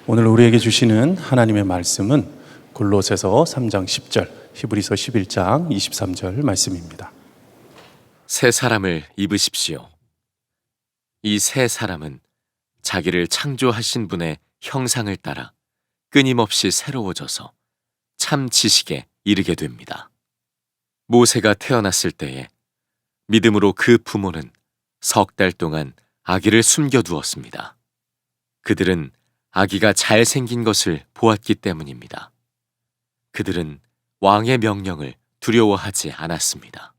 오늘 우리에게 주시는 하나님의 말씀은 골로새서 3장 10절, 히브리서 11장 23절 말씀입니다. 새 사람을 입으십시오. 이 새 사람은 자기를 창조하신 분의 형상을 따라 끊임없이 새로워져서 참 지식에 이르게 됩니다. 모세가 태어났을 때에 믿음으로 그 부모는 석 달 동안 아기를 숨겨두었습니다. 그들은 아기가 잘생긴 것을 보았기 때문입니다. 그들은 왕의 명령을 두려워하지 않았습니다.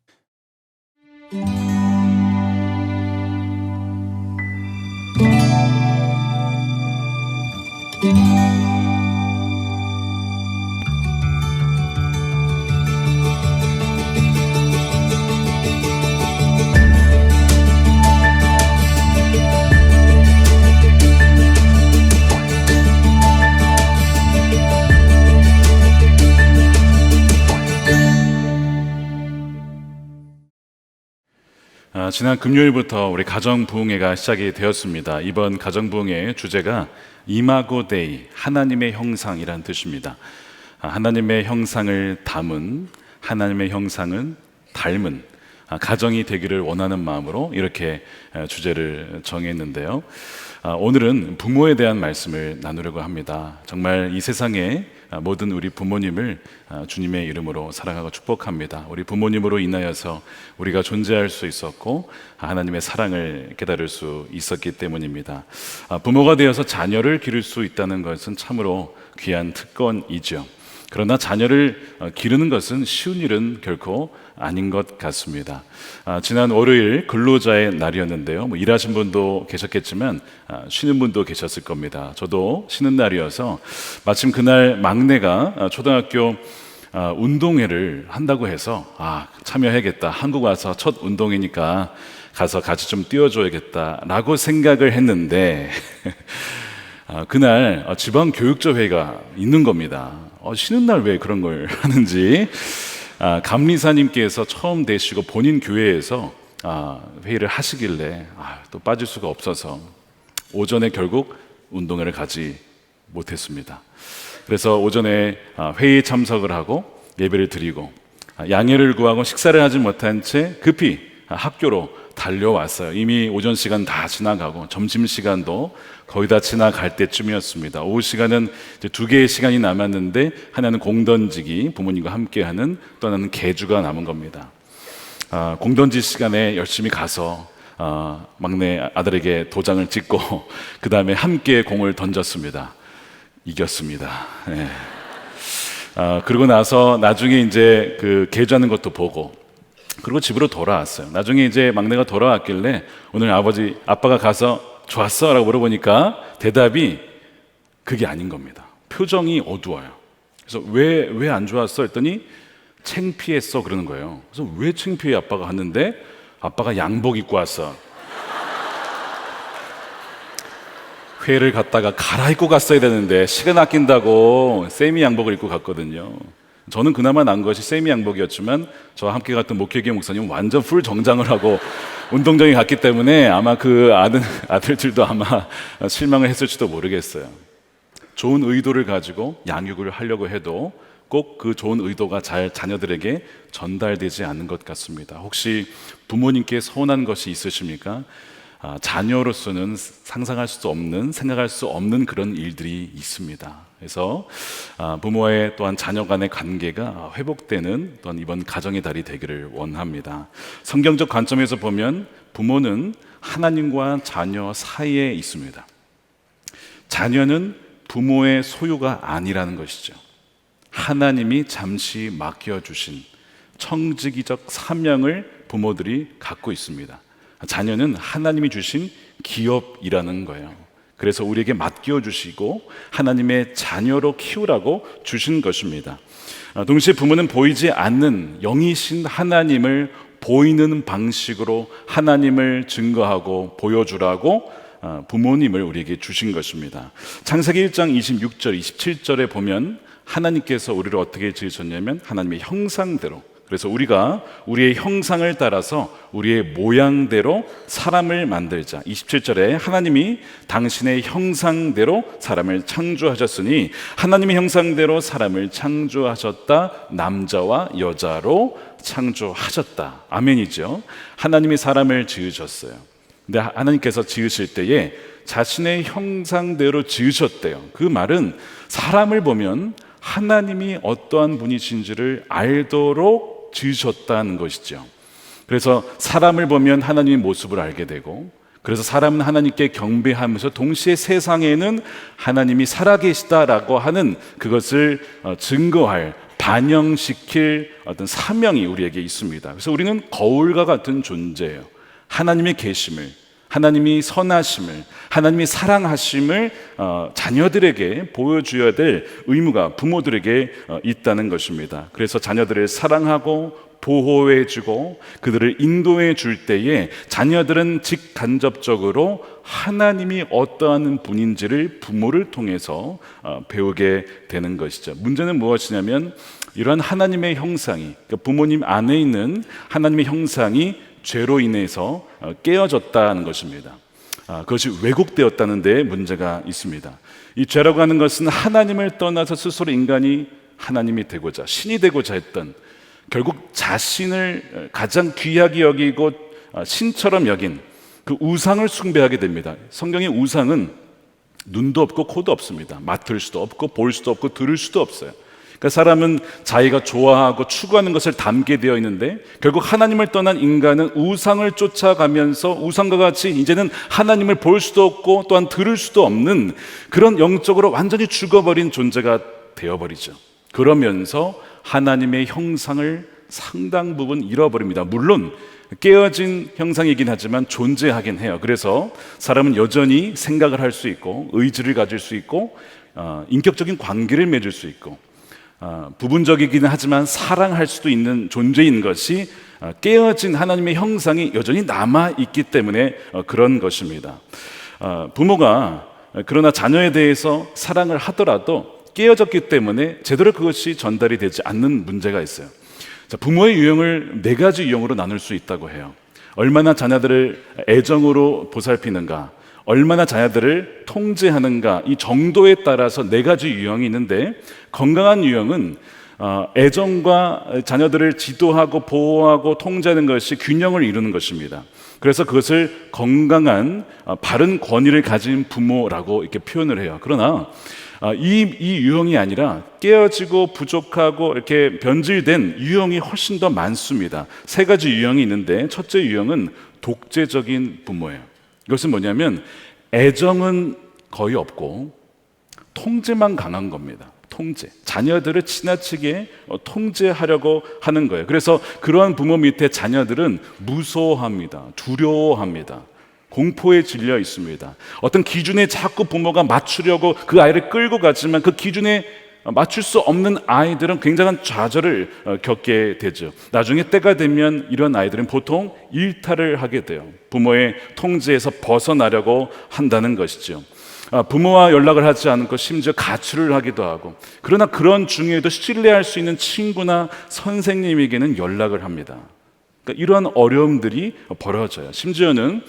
지난 금요일부터 우리 가정부흥회가 시작이 되었습니다. 이번 가정부흥회의 주제가 이마고 데이, 하나님의 형상이라는 뜻입니다. 하나님의 형상을 담은, 하나님의 형상은 닮은 가정이 되기를 원하는 마음으로 이렇게 주제를 정했는데요. 오늘은 부모에 대한 말씀을 나누려고 합니다. 정말 이 세상에 모든 우리 부모님을 주님의 이름으로 사랑하고 축복합니다. 우리 부모님으로 인하여서 우리가 존재할 수 있었고 하나님의 사랑을 깨달을 수 있었기 때문입니다. 부모가 되어서 자녀를 기를 수 있다는 것은 참으로 귀한 특권이죠. 그러나 자녀를 기르는 것은 쉬운 일은 결코 아닌 것 같습니다. 지난 월요일 근로자의 날이었는데요. 일하신 분도 계셨겠지만 쉬는 분도 계셨을 겁니다. 저도 쉬는 날이어서 마침 그날 막내가 초등학교 운동회를 한다고 해서 참여해야겠다. 한국 와서 첫 운동회니까 가서 같이 좀 뛰어줘야겠다라고 생각을 했는데 그날 지방교육조회가 있는 겁니다. 쉬는 날 왜 그런 걸 하는지 감리사님께서 처음 되시고 본인 교회에서 회의를 하시길래 또 빠질 수가 없어서 오전에 결국 운동회를 가지 못했습니다. 그래서 오전에 회의에 참석을 하고 예배를 드리고 양해를 구하고 식사를 하지 못한 채 급히 학교로 달려왔어요. 이미 오전 시간 다 지나가고 점심 시간도 거의 다 지나갈 때쯤이었습니다. 오후 시간은 이제 2개의 시간이 남았는데 하나는 공 던지기, 부모님과 함께하는, 또 하나는 계주가 남은 겁니다. 공 던지 시간에 열심히 가서 막내 아들에게 도장을 찍고 그 다음에 함께 공을 던졌습니다. 이겼습니다. 네. 그리고 나서 나중에 이제 그 계주하는 것도 보고 그리고 집으로 돌아왔어요. 나중에 이제 막내가 돌아왔길래 오늘 아빠가 가서 좋았어? 라고 물어보니까 대답이 그게 아닌 겁니다. 표정이 어두워요. 그래서 왜 안 좋았어? 했더니 창피했어 그러는 거예요. 그래서 왜 창피해? 아빠가 하는데 아빠가 양복 입고 왔어. 회를 갔다가 갈아입고 갔어야 되는데 시간 아낀다고 세미 양복을 입고 갔거든요. 저는 그나마 난 것이 세미 양복이었지만 저와 함께 갔던 목회계 목사님은 완전 풀 정장을 하고 운동장에 갔기 때문에 아마 그 아들들도 아마 실망을 했을지도 모르겠어요. 좋은 의도를 가지고 양육을 하려고 해도 꼭 그 좋은 의도가 잘 자녀들에게 전달되지 않는 것 같습니다. 혹시 부모님께 서운한 것이 있으십니까? 자녀로서는 상상할 수 없는, 생각할 수 없는 그런 일들이 있습니다. 그래서 부모의 또한 자녀 간의 관계가 회복되는 또한 이번 가정의 달이 되기를 원합니다. 성경적 관점에서 보면 부모는 하나님과 자녀 사이에 있습니다. 자녀는 부모의 소유가 아니라는 것이죠. 하나님이 잠시 맡겨주신 청지기적 사명을 부모들이 갖고 있습니다. 자녀는 하나님이 주신 기업이라는 거예요. 그래서 우리에게 맡겨주시고 하나님의 자녀로 키우라고 주신 것입니다. 동시에 부모는 보이지 않는 영이신 하나님을 보이는 방식으로 하나님을 증거하고 보여주라고 부모님을 우리에게 주신 것입니다. 창세기 1장 26절, 27절에 보면 하나님께서 우리를 어떻게 지으셨냐면 하나님의 형상대로 그래서 우리가 우리의 형상을 따라서 우리의 모양대로 사람을 만들자. 27절에 하나님이 당신의 형상대로 사람을 창조하셨으니 하나님의 형상대로 사람을 창조하셨다. 남자와 여자로 창조하셨다. 아멘이죠. 하나님이 사람을 지으셨어요. 근데 하나님께서 지으실 때에 자신의 형상대로 지으셨대요. 그 말은 사람을 보면 하나님이 어떠한 분이신지를 알도록 지으셨다는 것이죠. 그래서 사람을 보면 하나님의 모습을 알게 되고, 그래서 사람은 하나님께 경배하면서 동시에 세상에는 하나님이 살아계시다라고 하는 그것을 증거할, 반영시킬 어떤 사명이 우리에게 있습니다. 그래서 우리는 거울과 같은 존재예요. 하나님의 계심을, 하나님이 선하심을, 하나님이 사랑하심을 자녀들에게 보여줘야 될 의무가 부모들에게 있다는 것입니다. 그래서 자녀들을 사랑하고 보호해주고 그들을 인도해 줄 때에 자녀들은 직간접적으로 하나님이 어떠한 분인지를 부모를 통해서 배우게 되는 것이죠. 문제는 무엇이냐면 이러한 하나님의 형상이, 그러니까 부모님 안에 있는 하나님의 형상이 죄로 인해서 깨어졌다는 것입니다. 그것이 왜곡되었다는 데 문제가 있습니다. 이 죄라고 하는 것은 하나님을 떠나서 스스로 인간이 하나님이 되고자, 신이 되고자 했던, 결국 자신을 가장 귀하게 여기고 신처럼 여긴 그 우상을 숭배하게 됩니다. 성경의 우상은 눈도 없고 코도 없습니다. 맡을 수도 없고 볼 수도 없고 들을 수도 없어요. 그러니까 사람은 자기가 좋아하고 추구하는 것을 담게 되어 있는데, 결국 하나님을 떠난 인간은 우상을 쫓아가면서 우상과 같이 이제는 하나님을 볼 수도 없고 또한 들을 수도 없는 그런 영적으로 완전히 죽어버린 존재가 되어버리죠. 그러면서 하나님의 형상을 상당 부분 잃어버립니다. 물론 깨어진 형상이긴 하지만 존재하긴 해요. 그래서 사람은 여전히 생각을 할 수 있고 의지를 가질 수 있고 인격적인 관계를 맺을 수 있고 부분적이기는 하지만 사랑할 수도 있는 존재인 것이 깨어진 하나님의 형상이 여전히 남아있기 때문에 그런 것입니다. 부모가 그러나 자녀에 대해서 사랑을 하더라도 깨어졌기 때문에 제대로 그것이 전달이 되지 않는 문제가 있어요. 자, 부모의 유형을 4가지 유형으로 나눌 수 있다고 해요. 얼마나 자녀들을 애정으로 보살피는가, 얼마나 자녀들을 통제하는가, 이 정도에 따라서 4가지 유형이 있는데, 건강한 유형은 애정과 자녀들을 지도하고 보호하고 통제하는 것이 균형을 이루는 것입니다. 그래서 그것을 건강한 바른 권위를 가진 부모라고 이렇게 표현을 해요. 그러나 이 유형이 아니라 깨어지고 부족하고 이렇게 변질된 유형이 훨씬 더 많습니다. 3가지 유형이 있는데, 첫째 유형은 독재적인 부모예요. 이것은 뭐냐면 애정은 거의 없고 통제만 강한 겁니다. 통제. 자녀들을 지나치게 통제하려고 하는 거예요. 그래서 그러한 부모 밑에 자녀들은 무서워합니다. 두려워합니다. 공포에 질려 있습니다. 어떤 기준에 자꾸 부모가 맞추려고 그 아이를 끌고 가지만 그 기준에 맞출 수 없는 아이들은 굉장한 좌절을 겪게 되죠. 나중에 때가 되면 이런 아이들은 보통 일탈을 하게 돼요. 부모의 통제에서 벗어나려고 한다는 것이죠. 부모와 연락을 하지 않고 심지어 가출을 하기도 하고, 그러나 그런 중에도 신뢰할 수 있는 친구나 선생님에게는 연락을 합니다. 그러니까 이러한 어려움들이 벌어져요. 심지어는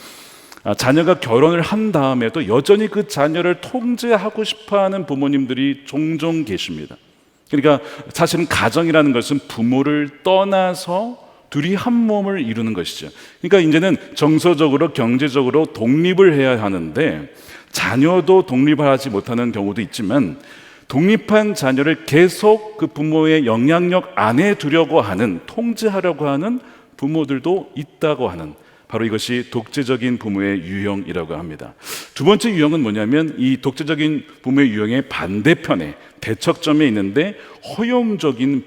자녀가 결혼을 한 다음에도 여전히 그 자녀를 통제하고 싶어하는 부모님들이 종종 계십니다. 그러니까 사실은 가정이라는 것은 부모를 떠나서 둘이 한 몸을 이루는 것이죠. 그러니까 이제는 정서적으로 경제적으로 독립을 해야 하는데, 자녀도 독립하지 못하는 경우도 있지만 독립한 자녀를 계속 그 부모의 영향력 안에 두려고 하는, 통제하려고 하는 부모들도 있다고 하는, 바로 이것이 독재적인 부모의 유형이라고 합니다. 2번째 유형은 뭐냐면 이 독재적인 부모의 유형의 반대편에 대척점에 있는데 허용적인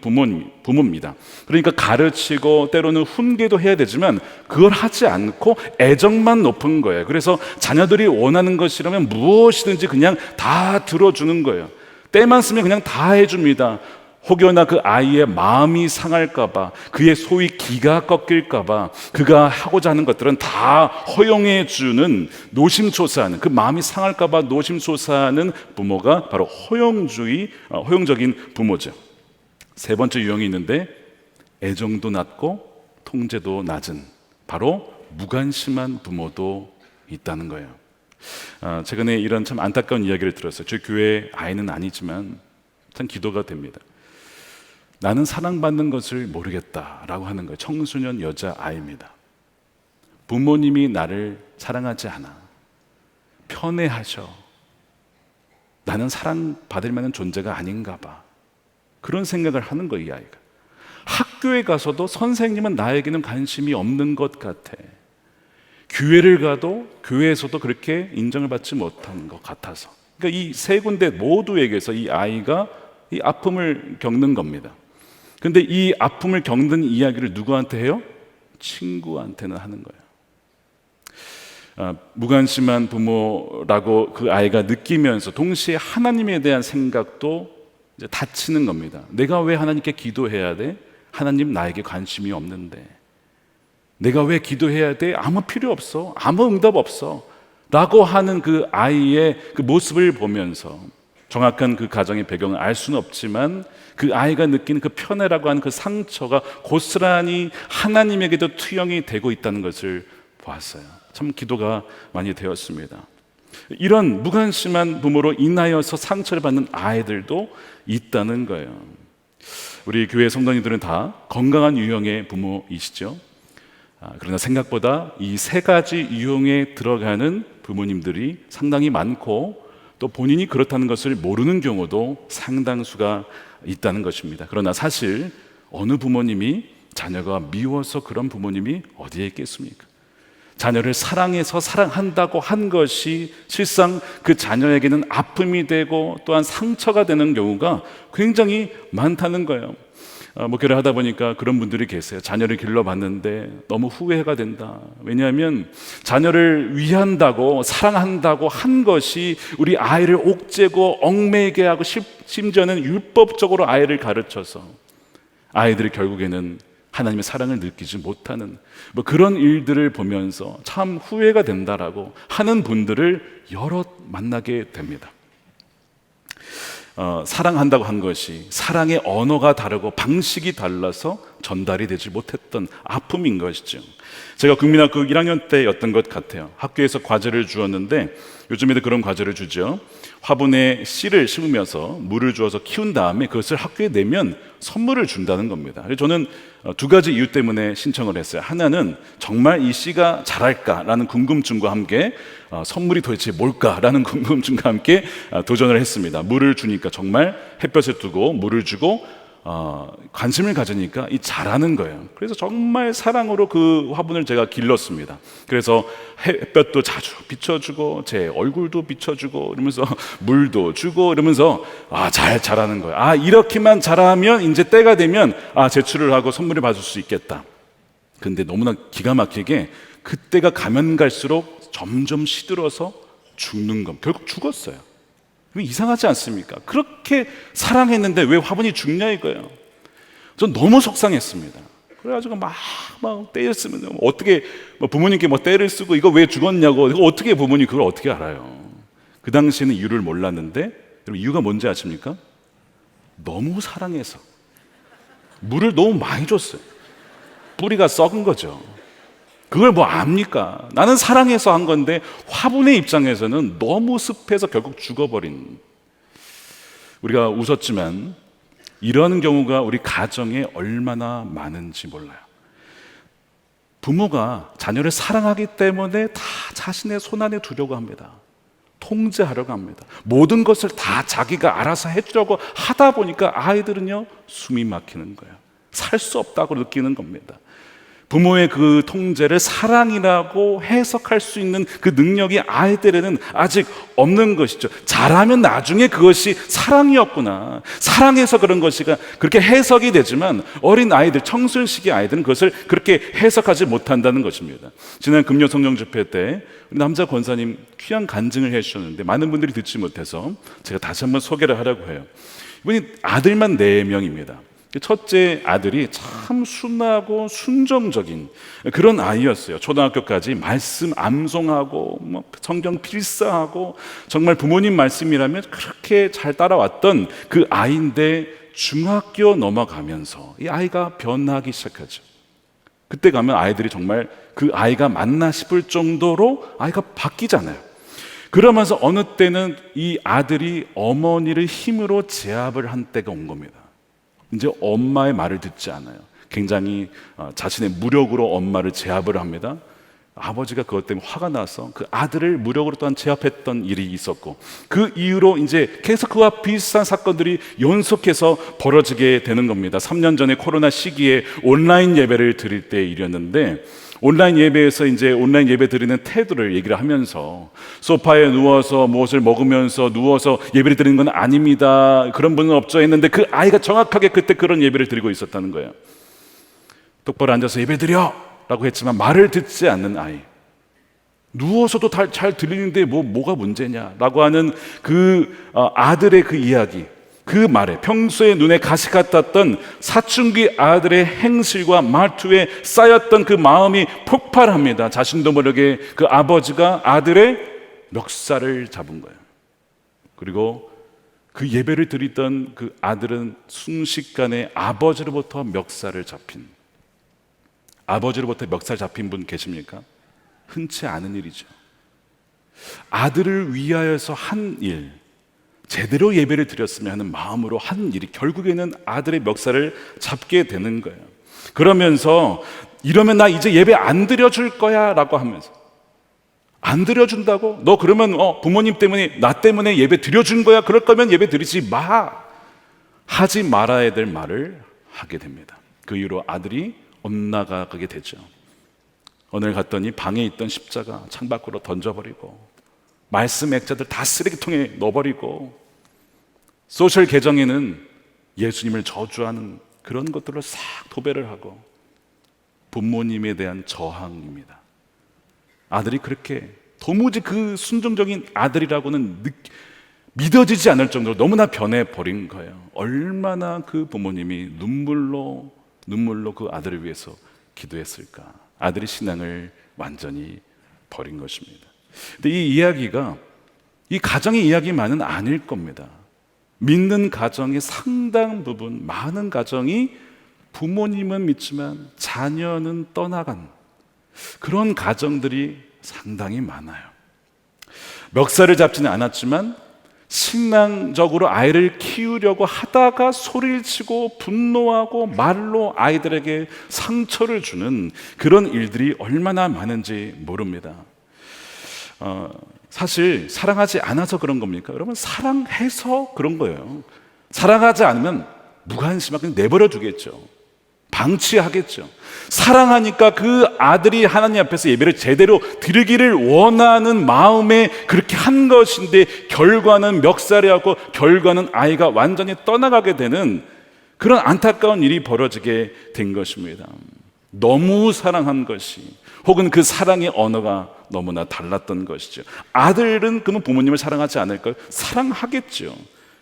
부모입니다. 그러니까 가르치고 때로는 훈계도 해야 되지만 그걸 하지 않고 애정만 높은 거예요. 그래서 자녀들이 원하는 것이라면 무엇이든지 그냥 다 들어주는 거예요. 때만 쓰면 그냥 다 해줍니다. 혹여나 그 아이의 마음이 상할까봐, 그의 소위 기가 꺾일까봐 그가 하고자 하는 것들은 다 허용해주는, 노심초사하는, 그 마음이 상할까봐 노심초사하는 부모가 바로 허용적인 부모죠. 3번째 유형이 있는데 애정도 낮고 통제도 낮은 바로 무관심한 부모도 있다는 거예요. 최근에 이런 참 안타까운 이야기를 들었어요. 저희 교회 아이는 아니지만 참 기도가 됩니다. 나는 사랑받는 것을 모르겠다라고 하는 거예요. 청소년 여자아이입니다. 부모님이 나를 사랑하지 않아. 편애하셔. 나는 사랑받을 만한 존재가 아닌가 봐. 그런 생각을 하는 거예요, 이 아이가. 학교에 가서도 선생님은 나에게는 관심이 없는 것 같아. 교회를 가도 교회에서도 그렇게 인정을 받지 못하는 것 같아서. 그러니까 이 세 군데 모두에게서 이 아이가 이 아픔을 겪는 겁니다. 근데 이 아픔을 겪는 이야기를 누구한테 해요? 친구한테는 하는 거예요. 무관심한 부모라고 그 아이가 느끼면서 동시에 하나님에 대한 생각도 이제 닫히는 겁니다. 내가 왜 하나님께 기도해야 돼? 하나님 나에게 관심이 없는데. 내가 왜 기도해야 돼? 아무 필요 없어. 아무 응답 없어. 라고 하는 그 아이의 그 모습을 보면서 정확한 그 가정의 배경을 알 수는 없지만 그 아이가 느끼는 그 편애라고 하는 그 상처가 고스란히 하나님에게도 투영이 되고 있다는 것을 보았어요. 참 기도가 많이 되었습니다. 이런 무관심한 부모로 인하여서 상처를 받는 아이들도 있다는 거예요. 우리 교회 성도님들은 다 건강한 유형의 부모이시죠? 그러나 생각보다 이 세 가지 유형에 들어가는 부모님들이 상당히 많고 또 본인이 그렇다는 것을 모르는 경우도 상당수가 있다는 것입니다. 그러나 사실 어느 부모님이 자녀가 미워서 그런 부모님이 어디에 있겠습니까? 자녀를 사랑해서 사랑한다고 한 것이 실상 그 자녀에게는 아픔이 되고 또한 상처가 되는 경우가 굉장히 많다는 거예요. 목회를 하다 보니까 그런 분들이 계세요. 자녀를 길러봤는데 너무 후회가 된다. 왜냐하면 자녀를 위한다고 사랑한다고 한 것이 우리 아이를 옥죄고 얽매이게 하고 심지어는 율법적으로 아이를 가르쳐서 아이들이 결국에는 하나님의 사랑을 느끼지 못하는 그런 일들을 보면서 참 후회가 된다라고 하는 분들을 여럿 만나게 됩니다. 사랑한다고 한 것이 사랑의 언어가 다르고 방식이 달라서 전달이 되지 못했던 아픔인 것이죠. 제가 국민학교 1학년 때였던 것 같아요. 학교에서 과제를 주었는데 요즘에도 그런 과제를 주죠. 화분에 씨를 심으면서 물을 주어서 키운 다음에 그것을 학교에 내면 선물을 준다는 겁니다. 그래서 저는 두 가지 이유 때문에 신청을 했어요. 하나는 정말 이 씨가 자랄까라는 궁금증과 함께 선물이 도대체 뭘까라는 궁금증과 함께 도전을 했습니다. 물을 주니까 정말 햇볕에 두고 물을 주고 관심을 가지니까 이 자라는 거예요. 그래서 정말 사랑으로 그 화분을 제가 길렀습니다. 그래서 햇볕도 자주 비춰주고 제 얼굴도 비춰주고 이러면서 물도 주고 이러면서 잘 자라는 거예요. 이렇게만 자라면 이제 때가 되면 제출을 하고 선물을 받을 수 있겠다. 근데 너무나 기가 막히게 그때가 가면 갈수록 점점 시들어서 죽는 겁니다. 결국 죽었어요. 이상하지 않습니까? 그렇게 사랑했는데 왜 화분이 죽냐 이거예요. 전 너무 속상했습니다. 그래가지고 막 때였으면 어떻게 부모님께 때를 쓰고 이거 왜 죽었냐고. 이거 어떻게 부모님 그걸 어떻게 알아요? 그 당시에는 이유를 몰랐는데 여러분 이유가 뭔지 아십니까? 너무 사랑해서 물을 너무 많이 줬어요. 뿌리가 썩은 거죠. 그걸 압니까? 나는 사랑해서 한 건데 화분의 입장에서는 너무 습해서 결국 죽어버린. 우리가 웃었지만 이런 경우가 우리 가정에 얼마나 많은지 몰라요. 부모가 자녀를 사랑하기 때문에 다 자신의 손안에 두려고 합니다. 통제하려고 합니다. 모든 것을 다 자기가 알아서 해주려고 하다 보니까 아이들은요 숨이 막히는 거예요. 살 수 없다고 느끼는 겁니다. 부모의 그 통제를 사랑이라고 해석할 수 있는 그 능력이 아이들에는 아직 없는 것이죠. 잘하면 나중에 그것이 사랑이었구나. 사랑해서 그런 것이가 그렇게 해석이 되지만 어린 아이들, 청소년 시기 아이들은 그것을 그렇게 해석하지 못한다는 것입니다. 지난 금요 성령 집회 때 남자 권사님 귀한 간증을 해주셨는데 많은 분들이 듣지 못해서 제가 다시 한번 소개를 하려고 해요. 이분이 아들만 4명입니다. 첫째 아들이 참 순하고 순정적인 그런 아이였어요. 초등학교까지 말씀 암송하고 성경 필사하고 정말 부모님 말씀이라면 그렇게 잘 따라왔던 그 아이인데 중학교 넘어가면서 이 아이가 변하기 시작하죠. 그때 가면 아이들이 정말 그 아이가 맞나 싶을 정도로 아이가 바뀌잖아요. 그러면서 어느 때는 이 아들이 어머니를 힘으로 제압을 한 때가 온 겁니다. 이제 엄마의 말을 듣지 않아요. 굉장히 자신의 무력으로 엄마를 제압을 합니다. 아버지가 그것 때문에 화가 나서 그 아들을 무력으로 또한 제압했던 일이 있었고, 그 이후로 이제 계속 그와 비슷한 사건들이 연속해서 벌어지게 되는 겁니다. 3년 전에 코로나 시기에 온라인 예배를 드릴 때 일이었는데, 온라인 예배에서 이제 온라인 예배 드리는 태도를 얘기를 하면서 소파에 누워서 무엇을 먹으면서 누워서 예배를 드리는 건 아닙니다, 그런 분은 없죠 했는데, 그 아이가 정확하게 그때 그런 예배를 드리고 있었다는 거예요. 똑바로 앉아서 예배 드려 라고 했지만 말을 듣지 않는 아이, 누워서도 잘 들리는데 뭐가 문제냐 라고 하는 그 아들의 그 이야기, 그 말에 평소에 눈에 가시 같았던 사춘기 아들의 행실과 말투에 쌓였던 그 마음이 폭발합니다. 자신도 모르게 그 아버지가 아들의 멱살을 잡은 거예요. 그리고 그 예배를 드리던 그 아들은 순식간에 아버지로부터 멱살 잡힌 분 계십니까? 흔치 않은 일이죠. 아들을 위하여서 한 일, 제대로 예배를 드렸으면 하는 마음으로 한 일이 결국에는 아들의 멱살을 잡게 되는 거예요. 그러면서 이러면 나 이제 예배 안 드려줄 거야 라고 하면서, 안 드려준다고? 너 그러면 부모님 때문에 나 때문에 예배 드려준 거야? 그럴 거면 예배 드리지 마, 하지 말아야 될 말을 하게 됩니다. 그 이후로 아들이 엇나가게 되죠. 오늘 갔더니 방에 있던 십자가 창밖으로 던져버리고, 말씀 액자들 다 쓰레기통에 넣어버리고, 소셜 계정에는 예수님을 저주하는 그런 것들로 싹 도배를 하고, 부모님에 대한 저항입니다. 아들이 그렇게 도무지 그 순종적인 아들이라고는 믿어지지 않을 정도로 너무나 변해버린 거예요. 얼마나 그 부모님이 눈물로 그 아들을 위해서 기도했을까. 아들의 신앙을 완전히 버린 것입니다. 근데 이 이야기가 이 가정의 이야기만은 아닐 겁니다. 믿는 가정의 상당 부분, 많은 가정이 부모님은 믿지만 자녀는 떠나간 그런 가정들이 상당히 많아요. 멱살을 잡지는 않았지만 신앙적으로 아이를 키우려고 하다가 소리를 치고 분노하고 말로 아이들에게 상처를 주는 그런 일들이 얼마나 많은지 모릅니다. 사실 사랑하지 않아서 그런 겁니까? 여러분, 사랑해서 그런 거예요. 사랑하지 않으면 무관심하게 그냥 내버려 두겠죠. 방치하겠죠. 사랑하니까 그 아들이 하나님 앞에서 예배를 제대로 드리기를 원하는 마음에 그렇게 한 것인데, 결과는 멱살이었고 결과는 아이가 완전히 떠나가게 되는 그런 안타까운 일이 벌어지게 된 것입니다. 너무 사랑한 것이, 혹은 그 사랑의 언어가 너무나 달랐던 것이죠. 아들은 그러면 부모님을 사랑하지 않을까요? 사랑하겠죠.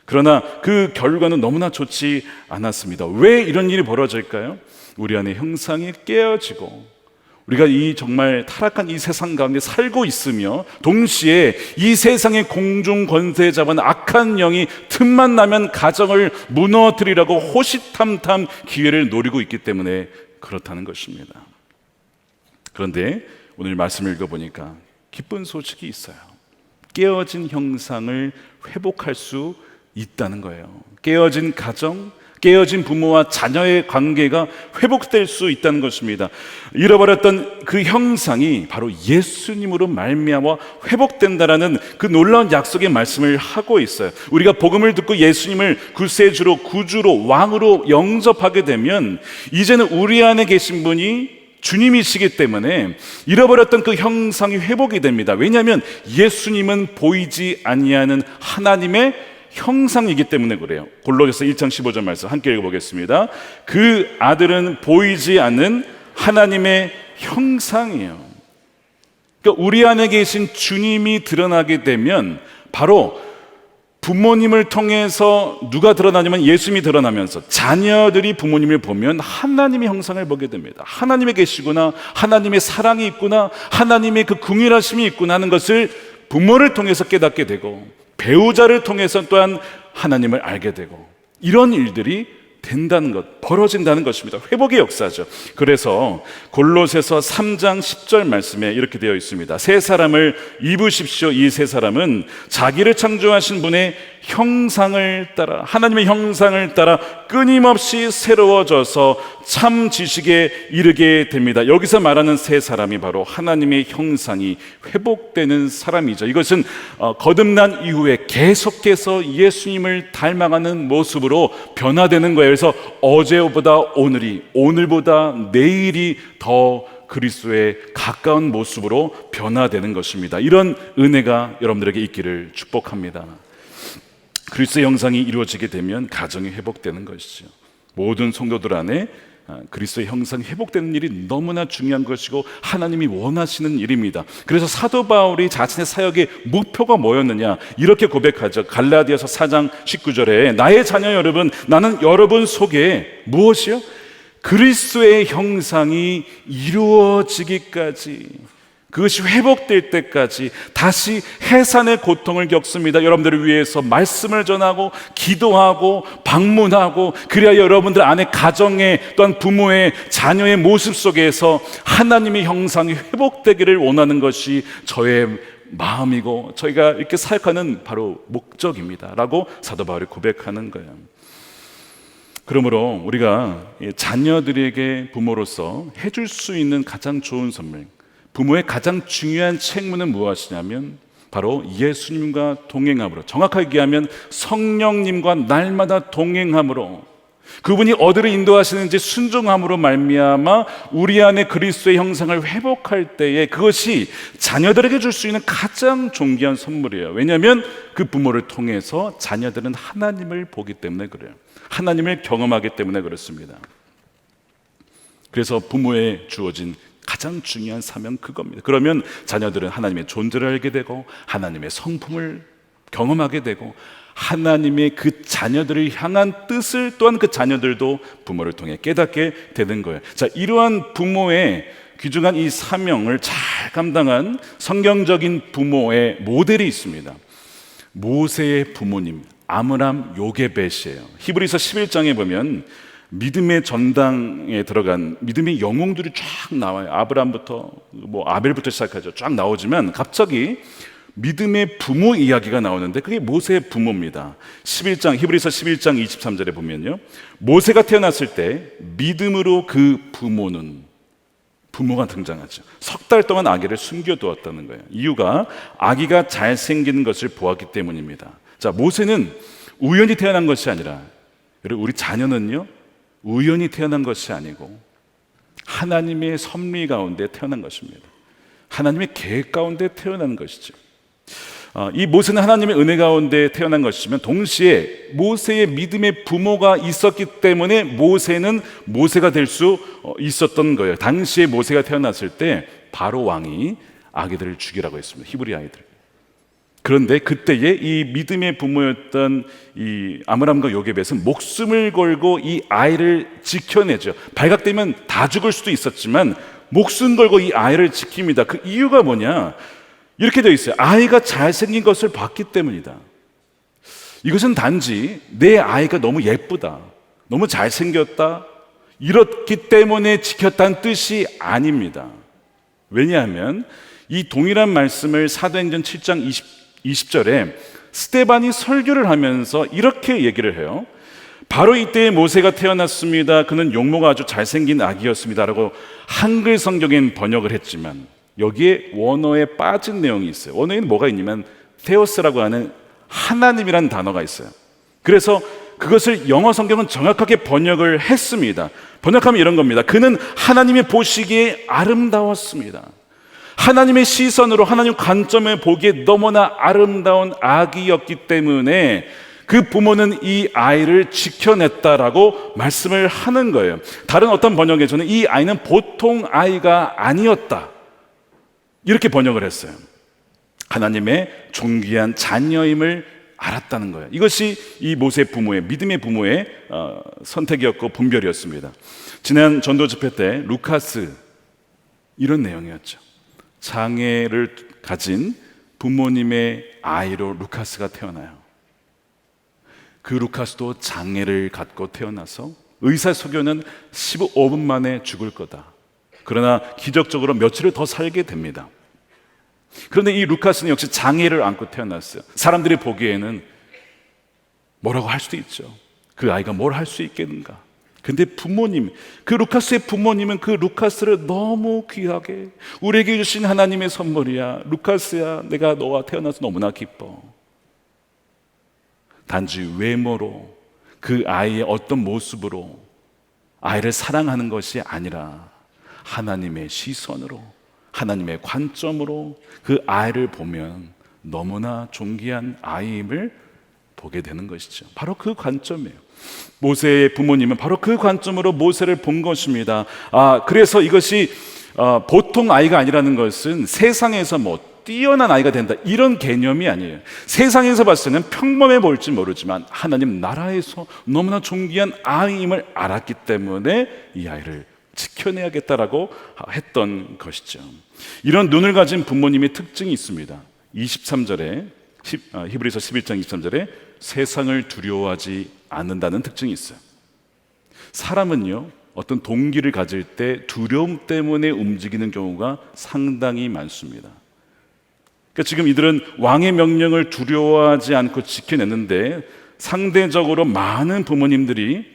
그러나 그 결과는 너무나 좋지 않았습니다. 왜 이런 일이 벌어질까요? 우리 안에 형상이 깨어지고, 우리가 이 정말 타락한 이 세상 가운데 살고 있으며, 동시에 이 세상의 공중 권세 잡은 악한 영이 틈만 나면 가정을 무너뜨리라고 호시탐탐 기회를 노리고 있기 때문에 그렇다는 것입니다. 그런데 오늘 말씀을 읽어보니까 기쁜 소식이 있어요. 깨어진 형상을 회복할 수 있다는 거예요. 깨어진 가정, 깨어진 부모와 자녀의 관계가 회복될 수 있다는 것입니다. 잃어버렸던 그 형상이 바로 예수님으로 말미암아 회복된다라는 그 놀라운 약속의 말씀을 하고 있어요. 우리가 복음을 듣고 예수님을 구세주로, 구주로, 왕으로 영접하게 되면 이제는 우리 안에 계신 분이 주님이시기 때문에 잃어버렸던 그 형상이 회복이 됩니다. 왜냐하면 예수님은 보이지 아니하는 하나님의 형상이기 때문에 그래요. 골로새서 1장 15절 말씀 함께 읽어보겠습니다. 그 아들은 보이지 않는 하나님의 형상이에요. 그러니까 우리 안에 계신 주님이 드러나게 되면 바로 부모님을 통해서 누가 드러나냐면 예수님이 드러나면서 자녀들이 부모님을 보면 하나님의 형상을 보게 됩니다. 하나님이 계시구나, 하나님의 사랑이 있구나, 하나님의 그 긍휼하심이 있구나 하는 것을 부모를 통해서 깨닫게 되고, 배우자를 통해서 또한 하나님을 알게 되고, 이런 일들이 된다는 것, 벌어진다는 것입니다. 회복의 역사죠. 그래서 골로새서 3장 10절 말씀에 이렇게 되어 있습니다. 새 사람을 입으십시오. 이 새 사람은 자기를 창조하신 분의 형상을 따라, 하나님의 형상을 따라 끊임없이 새로워져서 참 지식에 이르게 됩니다. 여기서 말하는 새 사람이 바로 하나님의 형상이 회복되는 사람이죠. 이것은 거듭난 이후에 계속해서 예수님을 닮아가는 모습으로 변화되는 거예요. 그래서 어제보다 오늘이, 오늘보다 내일이 더 그리스도에 가까운 모습으로 변화되는 것입니다. 이런 은혜가 여러분들에게 있기를 축복합니다. 그리스도의 형상이 이루어지게 되면 가정이 회복되는 것이죠. 모든 성도들 안에 그리스도의 형상이 회복되는 일이 너무나 중요한 것이고 하나님이 원하시는 일입니다. 그래서 사도 바울이 자신의 사역의 목표가 뭐였느냐 이렇게 고백하죠. 갈라디아서 4장 19절에 나의 자녀 여러분, 나는 여러분 속에 무엇이요? 그리스도의 형상이 이루어지기까지, 그것이 회복될 때까지 다시 해산의 고통을 겪습니다. 여러분들을 위해서 말씀을 전하고 기도하고 방문하고, 그래야 여러분들 안에 가정의, 또한 부모의, 자녀의 모습 속에서 하나님의 형상이 회복되기를 원하는 것이 저의 마음이고 저희가 이렇게 사역하는 바로 목적입니다 라고 사도 바울이 고백하는 거예요. 그러므로 우리가 자녀들에게 부모로서 해줄 수 있는 가장 좋은 선물, 부모의 가장 중요한 책무는 무엇이냐면 바로 예수님과 동행함으로, 정확하게 얘기하면 성령님과 날마다 동행함으로, 그분이 어디를 인도하시는지 순종함으로 말미암아 우리 안에 그리스도의 형상을 회복할 때에 그것이 자녀들에게 줄 수 있는 가장 존귀한 선물이에요. 왜냐하면 그 부모를 통해서 자녀들은 하나님을 보기 때문에 그래요. 하나님을 경험하기 때문에 그렇습니다. 그래서 부모에 주어진 가장 중요한 사명 그겁니다. 그러면 자녀들은 하나님의 존재를 알게 되고 하나님의 성품을 경험하게 되고 하나님의 그 자녀들을 향한 뜻을 또한 그 자녀들도 부모를 통해 깨닫게 되는 거예요. 자, 이러한 부모의 귀중한 이 사명을 잘 감당한 성경적인 부모의 모델이 있습니다. 모세의 부모님 아므람 요게벳이에요. 히브리서 11장에 보면 믿음의 전당에 들어간 믿음의 영웅들이 쫙 나와요. 아브람부터 아벨부터 시작하죠. 쫙 나오지만 갑자기 믿음의 부모 이야기가 나오는데 그게 모세의 부모입니다. 히브리서 11장 23절에 보면요, 모세가 태어났을 때 믿음으로 그 부모가 등장하죠. 석 달 동안 아기를 숨겨두었다는 거예요. 이유가 아기가 잘생긴 것을 보았기 때문입니다. 자, 모세는 우연히 태어난 것이 아니라, 그리고 우리 자녀는요 우연히 태어난 것이 아니고 하나님의 섭리 가운데 태어난 것입니다. 하나님의 계획 가운데 태어난 것이죠. 이 모세는 하나님의 은혜 가운데 태어난 것이지만 동시에 모세의 믿음의 부모가 있었기 때문에 모세는 모세가 될 수 있었던 거예요. 당시에 모세가 태어났을 때 바로 왕이 아기들을 죽이라고 했습니다. 히브리 아이들. 그런데 그때에 이 믿음의 부모였던 이 아므람과 요게벳은 목숨을 걸고 이 아이를 지켜내죠. 발각되면 다 죽을 수도 있었지만 목숨 걸고 이 아이를 지킵니다. 그 이유가 뭐냐? 이렇게 되어 있어요. 아이가 잘생긴 것을 봤기 때문이다. 이것은 단지 내 아이가 너무 예쁘다, 너무 잘생겼다, 이렇기 때문에 지켰다는 뜻이 아닙니다. 왜냐하면 이 동일한 말씀을 사도행전 7장 20절에 스데반이 설교를 하면서 이렇게 얘기를 해요. 바로 이때에 모세가 태어났습니다. 그는 용모가 아주 잘생긴 아기였습니다 라고 한글 성경엔 번역을 했지만 여기에 원어에 빠진 내용이 있어요. 원어에는 뭐가 있냐면 테오스라고 하는 하나님이라는 단어가 있어요. 그래서 그것을 영어 성경은 정확하게 번역을 했습니다. 번역하면 이런 겁니다. 그는 하나님의 보시기에 아름다웠습니다. 하나님의 시선으로, 하나님 관점에 보기에 너무나 아름다운 아기였기 때문에 그 부모는 이 아이를 지켜냈다라고 말씀을 하는 거예요. 다른 어떤 번역에서는 이 아이는 보통 아이가 아니었다, 이렇게 번역을 했어요. 하나님의 존귀한 자녀임을 알았다는 거예요. 이것이 이 모세 부모의, 믿음의 부모의 선택이었고 분별이었습니다. 지난 전도 집회 때 루카스, 이런 내용이었죠. 장애를 가진 부모님의 아이로 루카스가 태어나요. 그 루카스도 장애를 갖고 태어나서 의사소견은 15분 만에 죽을 거다. 그러나 기적적으로 며칠을 더 살게 됩니다. 그런데 이 루카스는 역시 장애를 안고 태어났어요. 사람들이 보기에는 뭐라고 할 수도 있죠. 그 아이가 뭘 할 수 있겠는가. 근데 부모님, 그 루카스의 부모님은 그 루카스를 너무 귀하게, 우리에게 주신 하나님의 선물이야, 루카스야, 내가 너와 태어나서 너무나 기뻐. 단지 외모로, 그 아이의 어떤 모습으로 아이를 사랑하는 것이 아니라 하나님의 시선으로, 하나님의 관점으로 그 아이를 보면 너무나 존귀한 아이임을 보게 되는 것이죠. 바로 그 관점이에요. 모세의 부모님은 바로 그 관점으로 모세를 본 것입니다. 그래서 이것이 보통 아이가 아니라는 것은 세상에서 뛰어난 아이가 된다, 이런 개념이 아니에요. 세상에서 봤을 때는 평범해 보일지 모르지만 하나님 나라에서 너무나 존귀한 아이임을 알았기 때문에 이 아이를 지켜내야겠다라고 했던 것이죠. 이런 눈을 가진 부모님의 특징이 있습니다. 23절에 히브리서 11장 23절에 세상을 두려워하지 않는다는 특징이 있어요. 사람은요, 어떤 동기를 가질 때 두려움 때문에 움직이는 경우가 상당히 많습니다. 그러니까 지금 이들은 왕의 명령을 두려워하지 않고 지켜냈는데 상대적으로 많은 부모님들이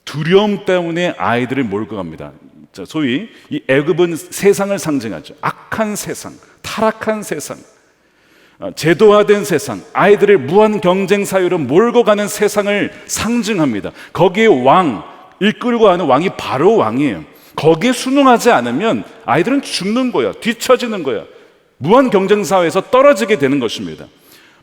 두려움 때문에 아이들을 몰고 갑니다. 소위 이 애굽은 세상을 상징하죠. 악한 세상, 타락한 세상, 제도화된 세상, 아이들을 무한 경쟁 사회로 몰고 가는 세상을 상징합니다. 거기에 이끌고 가는 왕이 바로 왕이에요. 거기에 순응하지 않으면 아이들은 죽는 거야, 뒤처지는 거야, 무한 경쟁 사회에서 떨어지게 되는 것입니다.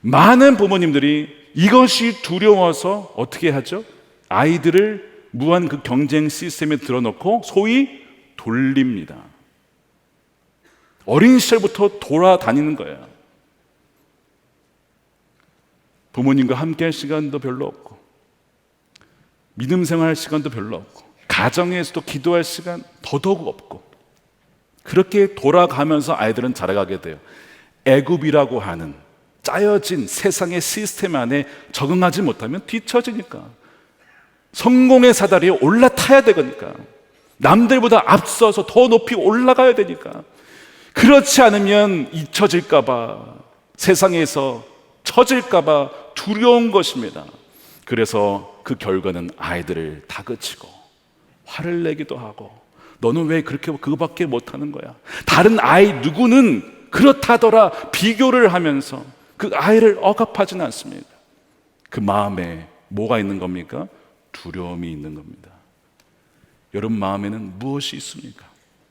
많은 부모님들이 이것이 두려워서 어떻게 하죠? 아이들을 무한 그 경쟁 시스템에 들어놓고 소위 돌립니다. 어린 시절부터 돌아다니는 거예요. 부모님과 함께 할 시간도 별로 없고, 믿음 생활할 시간도 별로 없고, 가정에서도 기도할 시간 더더욱 없고, 그렇게 돌아가면서 아이들은 자라가게 돼요. 애굽이라고 하는 짜여진 세상의 시스템 안에 적응하지 못하면 뒤처지니까, 성공의 사다리에 올라타야 되니까, 남들보다 앞서서 더 높이 올라가야 되니까, 그렇지 않으면 잊혀질까봐, 세상에서 처질까봐 두려운 것입니다. 그래서 그 결과는 아이들을 다그치고 화를 내기도 하고, 너는 왜 그렇게 그거밖에 못하는 거야, 다른 아이 누구는 그렇다더라, 비교를 하면서 그 아이를 억압하지는 않습니다. 그 마음에 뭐가 있는 겁니까? 두려움이 있는 겁니다. 여러분 마음에는 무엇이 있습니까?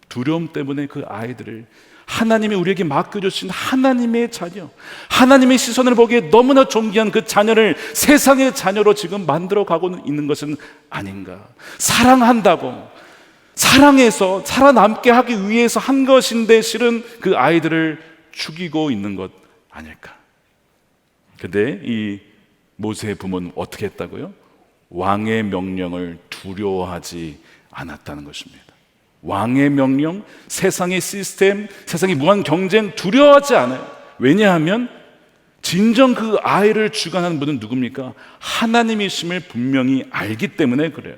두려움 때문에 그 아이들을, 하나님이 우리에게 맡겨주신 하나님의 자녀, 하나님의 시선을 보기에 너무나 존귀한 그 자녀를 세상의 자녀로 지금 만들어가고 있는 것은 아닌가. 사랑한다고, 사랑해서 살아남게 하기 위해서 한 것인데 실은 그 아이들을 죽이고 있는 것 아닐까. 근데 이 모세의 부모는 어떻게 했다고요? 왕의 명령을 두려워하지 않았다는 것입니다. 왕의 명령, 세상의 시스템, 세상의 무한 경쟁 두려워하지 않아요. 왜냐하면 진정 그 아이를 주관하는 분은 누굽니까? 하나님이심을 분명히 알기 때문에 그래요.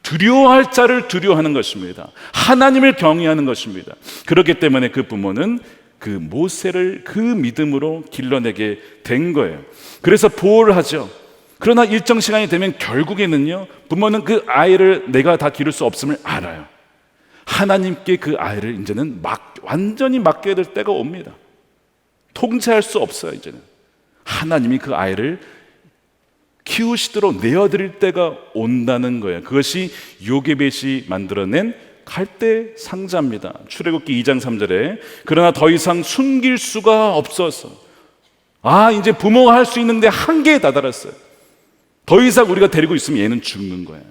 두려워할 자를 두려워하는 것입니다. 하나님을 경외하는 것입니다. 그렇기 때문에 그 부모는 그 모세를 그 믿음으로 길러내게 된 거예요. 그래서 보호를 하죠. 그러나 일정 시간이 되면 결국에는요, 부모는 그 아이를 내가 다 기를 수 없음을 알아요. 하나님께 그 아이를 이제는 완전히 맡겨야 될 때가 옵니다. 통제할 수 없어요. 이제는 하나님이 그 아이를 키우시도록 내어드릴 때가 온다는 거예요. 그것이 요게벳이 만들어낸 갈대 상자입니다. 출애굽기 2장 3절에 그러나 더 이상 숨길 수가 없어서, 이제 부모가 할 수 있는데 한계에 다다랐어요. 더 이상 우리가 데리고 있으면 얘는 죽는 거예요.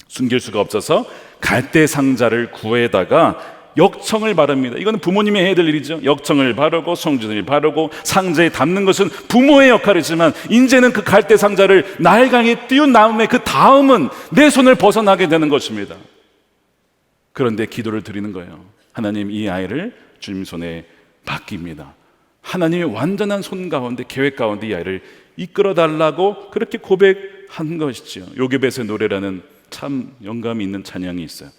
숨길 수가 없어서 갈대 상자를 구해다가 역청을 바릅니다. 이거는 부모님이 해야 될 일이죠. 역청을 바르고 성준을 바르고 상자에 담는 것은 부모의 역할이지만, 이제는 그 갈대 상자를 나일강에 띄운 다음에 그 다음은 내 손을 벗어나게 되는 것입니다. 그런데 기도를 드리는 거예요. 하나님, 이 아이를 주님 손에 맡깁니다. 하나님의 완전한 손 가운데, 계획 가운데 이 아이를 이끌어 달라고 그렇게 고백한 것이죠. 요게벳의 노래라는 참 영감이 있는 찬양이 있어요.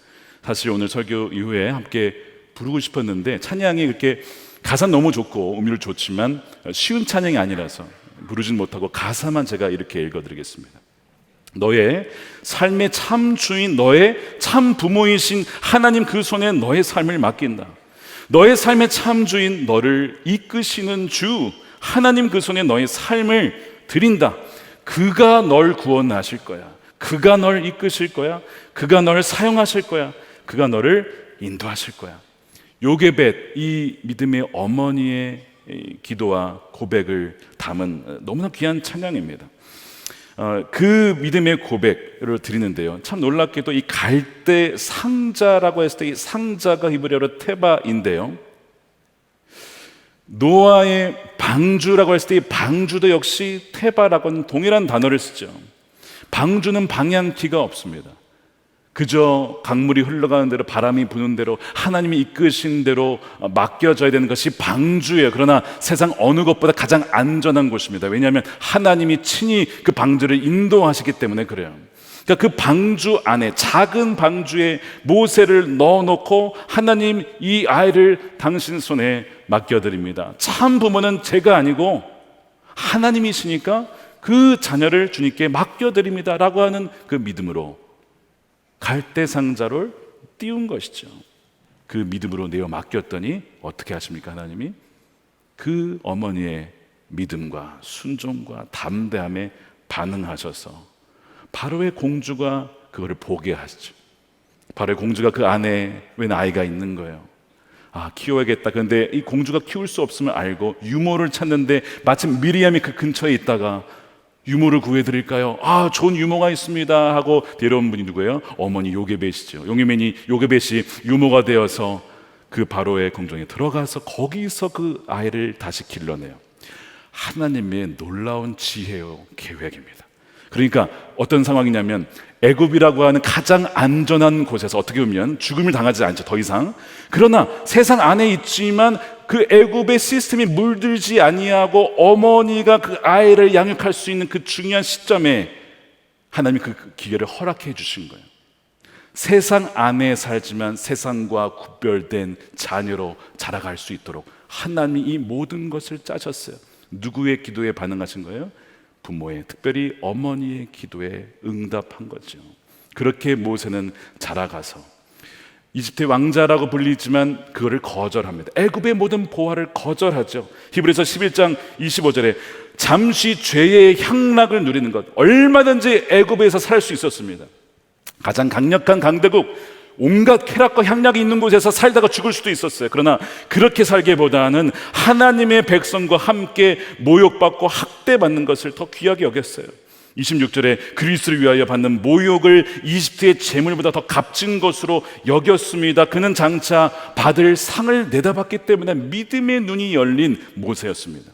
사실 오늘 설교 이후에 함께 부르고 싶었는데 찬양이 그렇게 가사 너무 좋고 음률 좋지만 쉬운 찬양이 아니라서 부르진 못하고 가사만 제가 이렇게 읽어드리겠습니다. 너의 삶의 참 주인, 너의 참 부모이신 하나님 그 손에 너의 삶을 맡긴다. 너의 삶의 참 주인, 너를 이끄시는 주 하나님 그 손에 너의 삶을 드린다. 그가 널 구원하실 거야. 그가 널 이끄실 거야. 그가 널 사용하실 거야. 그가 너를 인도하실 거야. 요게벳, 이 믿음의 어머니의 기도와 고백을 담은 너무나 귀한 찬양입니다. 그 믿음의 고백을 드리는데요, 참 놀랍게도 이 갈대 상자라고 했을 때 이 상자가 히브리어로 테바인데요, 노아의 방주라고 했을 때 이 방주도 역시 테바라고는 동일한 단어를 쓰죠. 방주는 방향키가 없습니다. 그저 강물이 흘러가는 대로, 바람이 부는 대로, 하나님이 이끄신 대로 맡겨져야 되는 것이 방주예요. 그러나 세상 어느 것보다 가장 안전한 곳입니다. 왜냐하면 하나님이 친히 그 방주를 인도하시기 때문에 그래요. 그러니까 그 방주 안에, 작은 방주에 모세를 넣어놓고 하나님, 이 아이를 당신 손에 맡겨드립니다. 참 부모는 제가 아니고 하나님이시니까 그 자녀를 주님께 맡겨드립니다 라고 하는 그 믿음으로 갈대 상자를 띄운 것이죠. 그 믿음으로 내어 맡겼더니 어떻게 하십니까? 하나님이 그 어머니의 믿음과 순종과 담대함에 반응하셔서 바로의 공주가 그거를 보게 하시죠. 바로의 공주가 그 안에 웬 아이가 있는 거예요. 아, 키워야겠다. 그런데 이 공주가 키울 수 없음을 알고 유모를 찾는데 마침 미리암이 그 근처에 있다가 유모를 구해드릴까요? 아, 좋은 유모가 있습니다 하고 데려온 분이 누구예요? 어머니 요게벳이죠. 요게벳이 유모가 되어서 그 바로의 궁정에 들어가서 거기서 그 아이를 다시 길러내요. 하나님의 놀라운 지혜요 계획입니다. 그러니까 어떤 상황이냐면 애굽이라고 하는 가장 안전한 곳에서 어떻게 보면 죽음을 당하지 않죠, 더 이상. 그러나 세상 안에 있지만 그 애굽의 시스템이 물들지 아니하고 어머니가 그 아이를 양육할 수 있는 그 중요한 시점에 하나님이 그 기회를 허락해 주신 거예요. 세상 안에 살지만 세상과 구별된 자녀로 자라갈 수 있도록 하나님이 이 모든 것을 짜셨어요. 누구의 기도에 반응하신 거예요? 부모의, 특별히 어머니의 기도에 응답한 거죠. 그렇게 모세는 자라가서 이집트의 왕자라고 불리지만 그거를 거절합니다. 애굽의 모든 보화를 거절하죠. 히브리서 11장 25절에 잠시 죄의 향락을 누리는 것, 얼마든지 애굽에서 살 수 있었습니다. 가장 강력한 강대국, 온갖 쾌락과 향락이 있는 곳에서 살다가 죽을 수도 있었어요. 그러나 그렇게 살기보다는 하나님의 백성과 함께 모욕받고 학대받는 것을 더 귀하게 여겼어요. 26절에 그리스도를 위하여 받는 모욕을 이집트의 재물보다 더 값진 것으로 여겼습니다. 그는 장차 받을 상을 내다봤기 때문에 믿음의 눈이 열린 모세였습니다.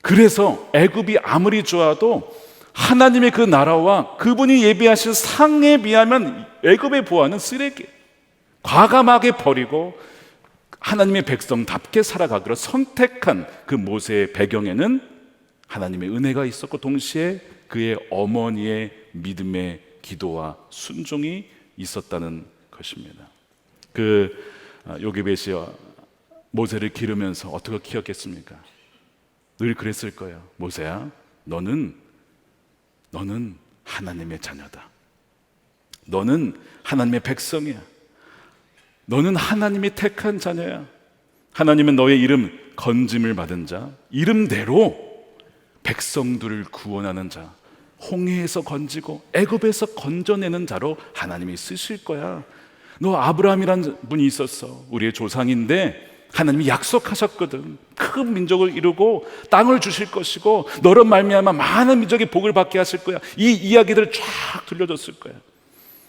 그래서 애굽이 아무리 좋아도 하나님의 그 나라와 그분이 예비하신 상에 비하면 애굽의 보화는 쓰레기, 과감하게 버리고 하나님의 백성답게 살아가기로 선택한 그 모세의 배경에는 하나님의 은혜가 있었고 동시에 그의 어머니의 믿음의 기도와 순종이 있었다는 것입니다. 그 요게벳이 모세를 기르면서 어떻게 키웠겠습니까? 늘 그랬을 거예요. 모세야, 너는 하나님의 자녀다. 너는 하나님의 백성이야. 너는 하나님이 택한 자녀야. 하나님은 너의 이름 건짐을 받은 자, 이름대로 백성들을 구원하는 자, 홍해에서 건지고 애굽에서 건져내는 자로 하나님이 쓰실 거야. 너 아브라함이라는 분이 있었어. 우리의 조상인데 하나님이 약속하셨거든. 큰 민족을 이루고 땅을 주실 것이고 너로 말미암아 많은 민족이 복을 받게 하실 거야. 이 이야기들을 쫙 들려줬을 거야.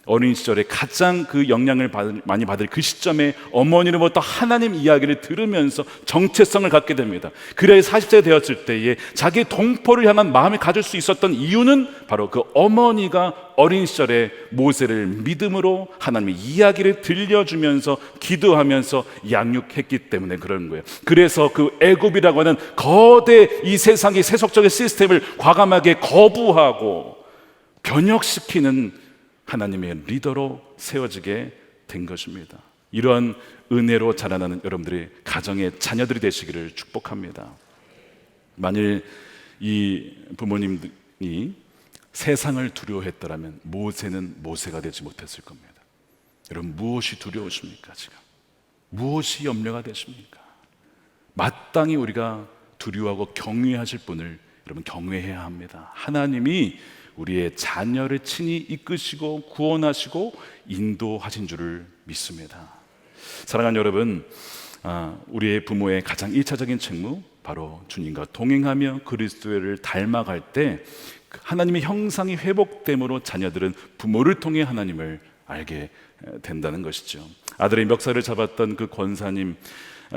어린 시절에 가장 그 영향을 많이 받을 그 시점에 어머니로부터 하나님 이야기를 들으면서 정체성을 갖게 됩니다. 그래야 40세 되었을 때에 자기 동포를 향한 마음을 가질 수 있었던 이유는 바로 그 어머니가 어린 시절에 모세를 믿음으로 하나님의 이야기를 들려주면서 기도하면서 양육했기 때문에 그런 거예요. 그래서 그 애굽이라고 하는 거대 이 세상의 세속적인 시스템을 과감하게 거부하고 변혁시키는 하나님의 리더로 세워지게 된 것입니다. 이러한 은혜로 자라나는 여러분들의 가정의 자녀들이 되시기를 축복합니다. 만일 이 부모님이 세상을 두려워했더라면 모세는 모세가 되지 못했을 겁니다. 여러분, 무엇이 두려우십니까? 지금 무엇이 염려가 되십니까? 마땅히 우리가 두려워하고 경외하실 분을 여러분 경외해야 합니다. 하나님이 우리의 자녀를 친히 이끄시고 구원하시고 인도하신 줄을 믿습니다. 사랑하는 여러분, 우리의 부모의 가장 1차적인 책무, 바로 주님과 동행하며 그리스도를 닮아갈 때 하나님의 형상이 회복됨으로 자녀들은 부모를 통해 하나님을 알게 된다는 것이죠. 아들의 멱살을 잡았던 그 권사님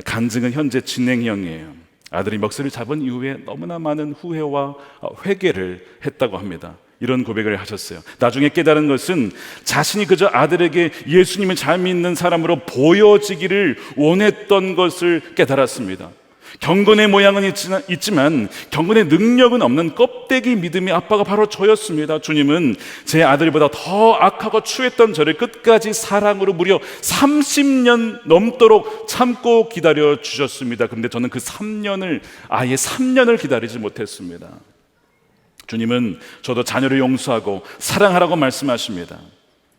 간증은 현재 진행형이에요. 아들이 멱살을 잡은 이후에 너무나 많은 후회와 회개를 했다고 합니다. 이런 고백을 하셨어요. 나중에 깨달은 것은 자신이 그저 아들에게 예수님을 잘 믿는 사람으로 보여지기를 원했던 것을 깨달았습니다. 경건의 모양은 있지만 경건의 능력은 없는 껍데기 믿음의 아빠가 바로 저였습니다. 주님은 제 아들보다 더 악하고 추했던 저를 끝까지 사랑으로 무려 30년 넘도록 참고 기다려 주셨습니다. 그런데 저는 그 3년을 아예 3년을 기다리지 못했습니다. 주님은 저도 자녀를 용서하고 사랑하라고 말씀하십니다.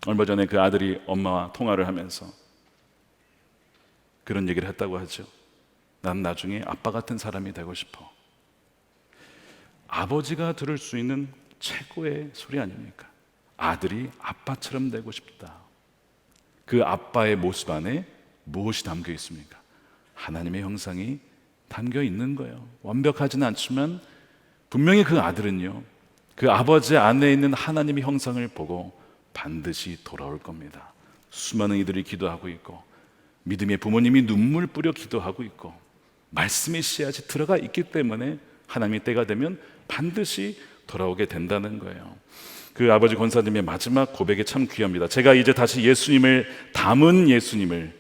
얼마 전에 그 아들이 엄마와 통화를 하면서 그런 얘기를 했다고 하죠. 난 나중에 아빠 같은 사람이 되고 싶어. 아버지가 들을 수 있는 최고의 소리 아닙니까? 아들이 아빠처럼 되고 싶다. 그 아빠의 모습 안에 무엇이 담겨 있습니까? 하나님의 형상이 담겨 있는 거예요. 완벽하지는 않지만 분명히 그 아들은요, 그 아버지 안에 있는 하나님의 형상을 보고 반드시 돌아올 겁니다. 수많은 이들이 기도하고 있고 믿음의 부모님이 눈물 뿌려 기도하고 있고 말씀의 씨앗이 들어가 있기 때문에 하나님의 때가 되면 반드시 돌아오게 된다는 거예요. 그 아버지 권사님의 마지막 고백이 참 귀합니다. 제가 이제 다시 예수님을 닮은 예수님을,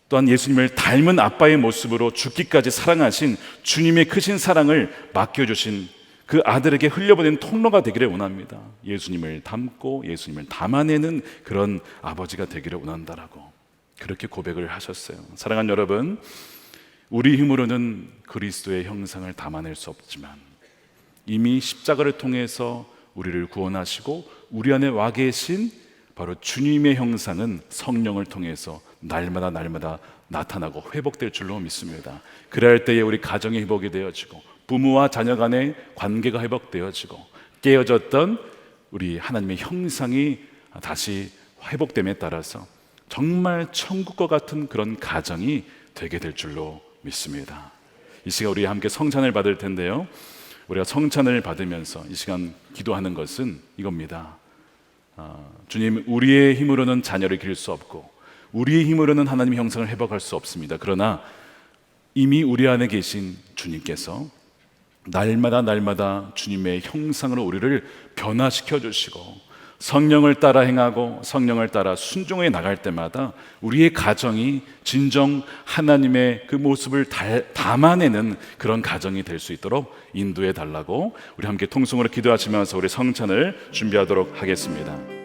또한 예수님을 닮은 아빠의 모습으로 죽기까지 사랑하신 주님의 크신 사랑을 맡겨주신 그 아들에게 흘려보낸 통로가 되기를 원합니다. 예수님을 닮고 예수님을 담아내는 그런 아버지가 되기를 원한다라고 그렇게 고백을 하셨어요. 사랑하는 여러분, 우리 힘으로는 그리스도의 형상을 담아낼 수 없지만 이미 십자가를 통해서 우리를 구원하시고 우리 안에 와 계신 바로 주님의 형상은 성령을 통해서 날마다 나타나고 회복될 줄로 믿습니다. 그럴 때에 우리 가정이 회복이 되어지고 부모와 자녀 간의 관계가 회복되어지고 깨어졌던 우리 하나님의 형상이 다시 회복됨에 따라서 정말 천국과 같은 그런 가정이 되게 될 줄로 믿습니다. 이 시간 우리 함께 성찬을 받을 텐데요, 우리가 성찬을 받으면서 이 시간 기도하는 것은 이겁니다. 주님, 우리의 힘으로는 자녀를 기를 수 없고 우리의 힘으로는 하나님의 형상을 회복할 수 없습니다. 그러나 이미 우리 안에 계신 주님께서 날마다 주님의 형상으로 우리를 변화시켜 주시고 성령을 따라 행하고 성령을 따라 순종해 나갈 때마다 우리의 가정이 진정 하나님의 그 모습을 담아내는 그런 가정이 될 수 있도록 인도해 달라고 우리 함께 통성으로 기도하시면서 우리 성찬을 준비하도록 하겠습니다.